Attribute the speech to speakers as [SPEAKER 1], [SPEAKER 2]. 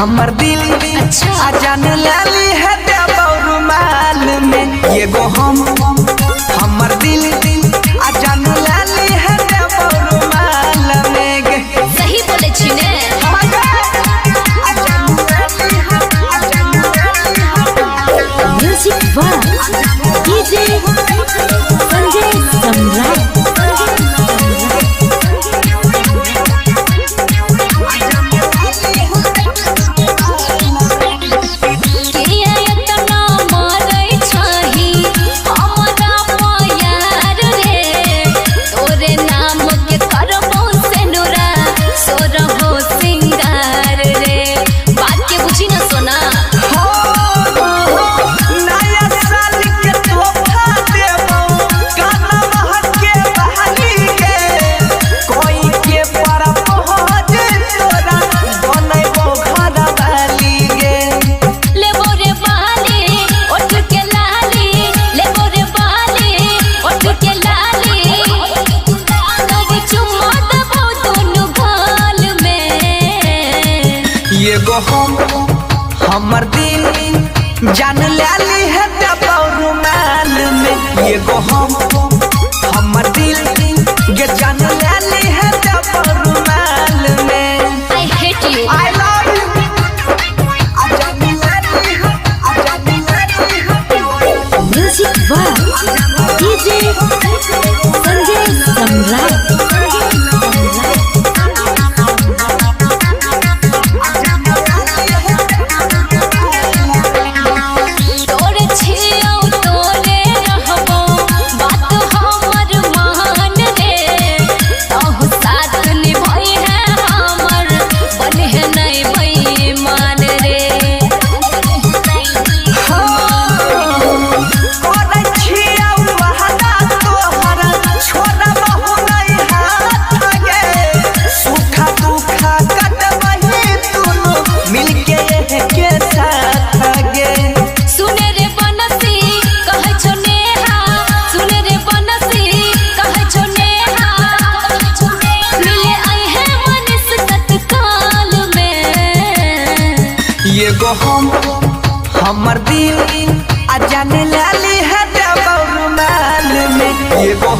[SPEAKER 1] हमर दिल आ जान लाली है रुमाल में ये गो हमर दिल आ जान लाली है रुमाल में गे।
[SPEAKER 2] सही बोले छी ने music one DJ Sanjay Samrat.
[SPEAKER 1] ये गो हमर दिल जान लाली है रुमाल में ये गो हमर दिल गे जान लाली है रुमाल में।
[SPEAKER 2] I hate you.
[SPEAKER 1] I love you.
[SPEAKER 2] Music one DJ Sanjay Samrat.
[SPEAKER 1] ये गो हमर दिल आ जान लाली है रुमाल में ये गो